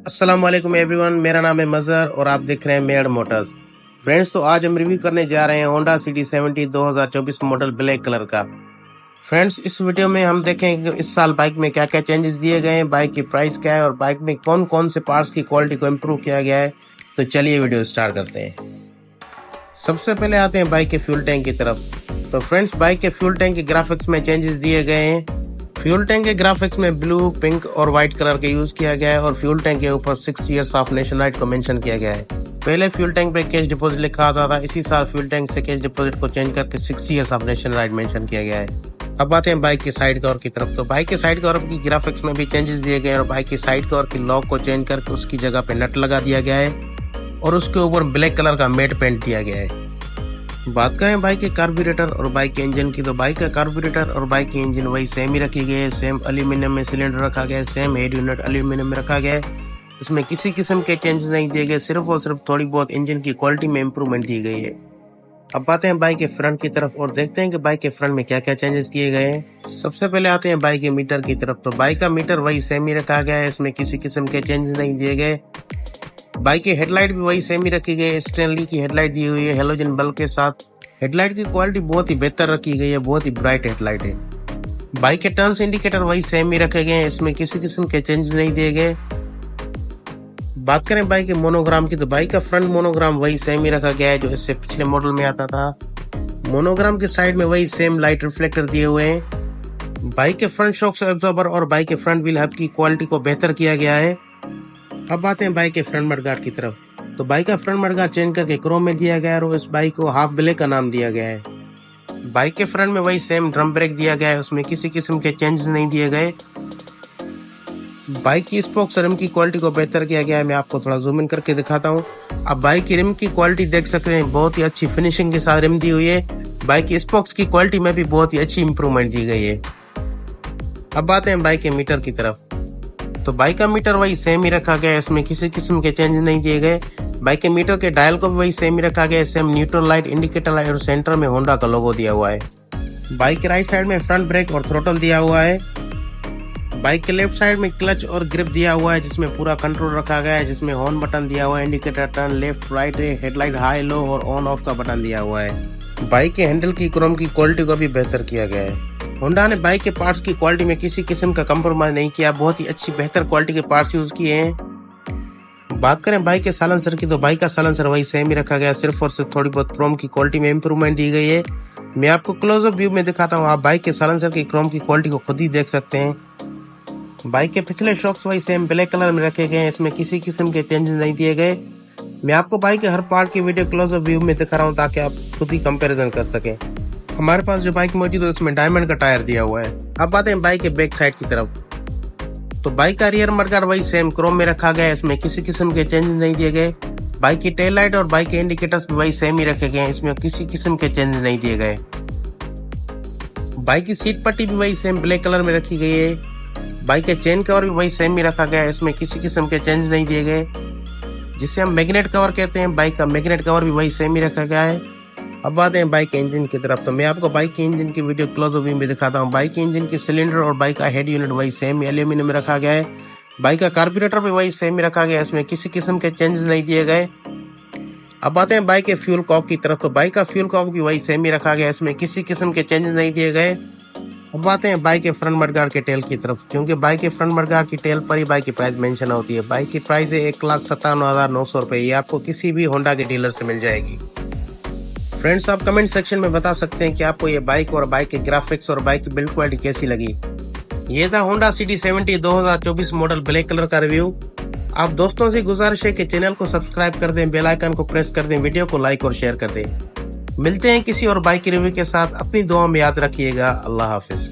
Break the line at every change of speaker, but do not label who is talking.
अस्सलाम वालेकुम एवरीवन, मेरा नाम है मजहर और आप देख रहे हैं मेड मोटर्स। फ्रेंड्स, तो आज हम रिव्यू करने जा रहे हैं Honda city 70 2024 model black colour का। फ्रेंड्स, इस वीडियो में हम देखेंगे कि इस साल बाइक में क्या क्या चेंजेस दिए गए हैं, बाइक की प्राइस क्या है और बाइक में कौन कौन से पार्ट्स की क्वालिटी को इम्प्रूव किया गया है। तो चलिए वीडियो स्टार्ट करते हैं। सबसे पहले आते हैं बाइक के फ्यूल टैंक की तरफ। तो फ्रेंड्स, बाइक के फ्यूल टैंक के ग्राफिक्स में चेंजेस दिए गए हैं। फ्यूल टैंक के ग्राफिक्स में ब्लू, पिंक और व्हाइट कलर के यूज किया गया है और फ्यूल टैंक के ऊपर 6 इयर्स ऑफ नेशनलाइट को मेंशन किया गया है। पहले फ्यूल टैंक पे कैश डिपॉजिट लिखा आता था, इसी साल फ्यूल टैंक से कैश डिपॉजिट को चेंज करके 6 इयर्स ऑफ नेशनलाइट मेंशन किया गया है। अब आते हैं बाइक के साइड कवर की तरफ। तो बाइक के साइड कवर की ग्राफिक्स में भी चेंजेस दिए गए हैं और बाइक के साइड कवर की लॉक को चेंज करके उसकी जगह पे नट लगा दिया गया है और उसके ऊपर ब्लैक कलर का मैट पेंट दिया गया है। बात करें बाइक के कार्बोरेटर और बाइक के इंजन की, तो बाइक का कार्बोरेटर और बाइक की इंजन वही सेम ही रखी गई है। सेम एल्यूमिनियम में सिलेंडर रखा गया है, सेम हेड यूनिट एल्यूमिनियम में रखा गया है। इसमें किसी किस्म के चेंजेस नहीं दिए गए, सिर्फ और सिर्फ थोड़ी बहुत इंजन की क्वालिटी में इम्प्रूवमेंट दी गई है। अब आते हैं बाइक के फ्रंट की तरफ और देखते हैं कि बाइक के फ्रंट में क्या क्या चेंजेस किए गए हैं। सबसे पहले आते हैं बाइक के मीटर की तरफ। तो बाइक का मीटर वही सेम ही रखा गया है, इसमें किसी किस्म के चेंजेस नहीं दिए गए। बाइक की हेडलाइट भी वही सेम ही रखी गई है, स्टेनली की हेडलाइट दी हुई है हेलोजन बल्ब के साथ। हेडलाइट की क्वालिटी बहुत ही बेहतर रखी गई है, बहुत ही ब्राइट हेडलाइट है। बाइक के टर्न्स इंडिकेटर वही सेम ही रखे गए हैं, इसमें किसी किस्म के चेंजेस नहीं दिए गए। बात करें बाइक के मोनोग्राम की, तो बाइक का फ्रंट मोनोग्राम वही सेम ही रखा गया है जो इससे पिछले मॉडल में आता था। मोनोग्राम के साइड में वही सेम लाइट रिफ्लेक्टर दिए हुए हैं। बाइक के फ्रंट शॉक एब्जॉर्बर और बाइक के फ्रंट व्हील हब की क्वालिटी को बेहतर किया गया है। अब आते हैं बाइक के फ्रंट मडगार्ड की तरफ। तो बाइक का फ्रंट मडगार्ड चेंज करके क्रोम में दिया गया है और इस बाइक को हाफ ब्लैक का नाम दिया गया है। बाइक के फ्रंट में वही सेम ड्रम ब्रेक दिया गया है, उसमें किसी किस्म के चेंजेस नहीं दिए गए। बाइक की स्पोक्स रिम की क्वालिटी को बेहतर किया गया है, मैं आपको थोड़ा जूम इन करके दिखाता हूँ। अब बाइक की रिम की क्वालिटी देख सकते हैं, बहुत ही अच्छी फिनिशिंग के साथ रिम दी हुई है। बाइक की स्पोक्स की क्वालिटी में भी बहुत ही अच्छी इंप्रूवमेंट दी गई है। अब आते हैं बाइक के मीटर की तरफ। तो बाइक का मीटर वही सेम ही रखा गया है, इसमें किसी किस्म के चेंज नहीं दिए गए। बाइक के मीटर के डायल को भी वही सेम ही रखा गया है, same neutral light, indicator light और सेंटर में होंडा का लोगो दिया हुआ है। बाइक के राइट साइड में फ्रंट ब्रेक और थ्रोटल दिया हुआ है। बाइक के लेफ्ट साइड में क्लच और ग्रिप दिया हुआ है जिसमें पूरा कंट्रोल रखा गया है, जिसमें हॉर्न बटन दिया हुआ है, indicator turn left right, headlight high low और ऑन ऑफ का बटन दिया हुआ है। बाइक के हैंडल की क्रोम की क्वालिटी को भी बेहतर किया गया है। होंडा ने बाइक के पार्ट्स की क्वालिटी में किसी किस्म का कंप्रोमाइज नहीं किया, बहुत ही अच्छी बेहतर क्वालिटी के पार्ट्स यूज किए हैं। बात करें बाइक के साइलेंसर की, तो बाइक का साइलेंसर वही सेम ही रखा गया, सिर्फ और सिर्फ थोड़ी बहुत क्रोम की क्वालिटी में इंप्रूवमेंट दी गई है। मैं आपको क्लोजअप व्यू में दिखाता हूँ, आप बाइक के साइलेंसर की क्रोम की क्वालिटी को खुद ही देख सकते हैं। बाइक के पिछले शॉक्स वही सेम ब्लैक कलर में रखे गए हैं, इसमें किसी किस्म के चेंजेस नहीं दिए गए। मैं आपको बाइक के हर पार्ट की वीडियो क्लोजअप व्यू में दिखा रहा हूँ ताकि आप खुद ही कंपैरिजन कर सकें। हमारे पास जो बाइक मौजूद है उसमें डायमंड का टायर दिया हुआ है। अब आते हैं बाइक के बैक साइड की तरफ। तो बाइक का रियर मडगार्ड वही सेम क्रोम में रखा गया है, इसमें किसी किस्म के चेंजेस नहीं दिए गए। बाइक की टेल लाइट और बाइक के इंडिकेटर्स भी वही सेम ही रखे गए हैं, इसमें किसी किस्म के चेंजेस नहीं दिए गए। बाइक की सीट पट्टी भी वही सेम ब्लैक कलर में रखी गई है। बाइक के चेन कवर भी वही सेम ही रखा गया है, इसमें किसी किस्म के चेंज नहीं दिए गए, जिसे हम मैग्नेट कवर कहते हैं। बाइक का मैग्नेट कवर भी वही सेम ही रखा गया है। अब आते हैं बाइक के इंजन की तरफ। तो मैं आपको बाइक के इंजन की वीडियो क्लोजअप व्यू में दिखाता हूँ। बाइक के इंजन की सिलेंडर और बाइक का हेड यूनिट वही सेम एल्यूमिनियम में रखा गया है। बाइक का कार्बोरेटर भी वही सेम ही रखा गया है, इसमें किसी किस्म के चेंजेस नहीं दिए गए। अब आते हैं बाइक के फ्यूल कॉक की तरफ। तो बाइक का फ्यूल कॉक भी वही सेम ही रखा गया है, इसमें किसी किस्म के चेंजेस नहीं दिए गए। अब आते हैं बाइक के फ्रंट मडगार्ड के टेल की तरफ, क्योंकि बाइक के फ्रंट मडगार्ड की टेल पर ही बाइक की प्राइस मेंशन होती है। बाइक की प्राइस है 1,57,900 रुपए। ये आपको किसी भी होंडा के डीलर से मिल जाएगी। फ्रेंड्स, आप कमेंट सेक्शन में बता सकते हैं कि आपको ये बाइक और बाइक के ग्राफिक्स और बाइक की बिल्ड क्वालिटी कैसी लगी। ये था Honda city 70 2024 model black colour का रिव्यू। आप दोस्तों से गुजारिश है कि चैनल को सब्सक्राइब कर दें, बेल आइकन को प्रेस कर दें, वीडियो को लाइक और शेयर कर दें। मिलते हैं किसी और बाइक के रिव्यू के साथ। अपनी दुआ में याद रखिएगा। अल्लाह हाफिज।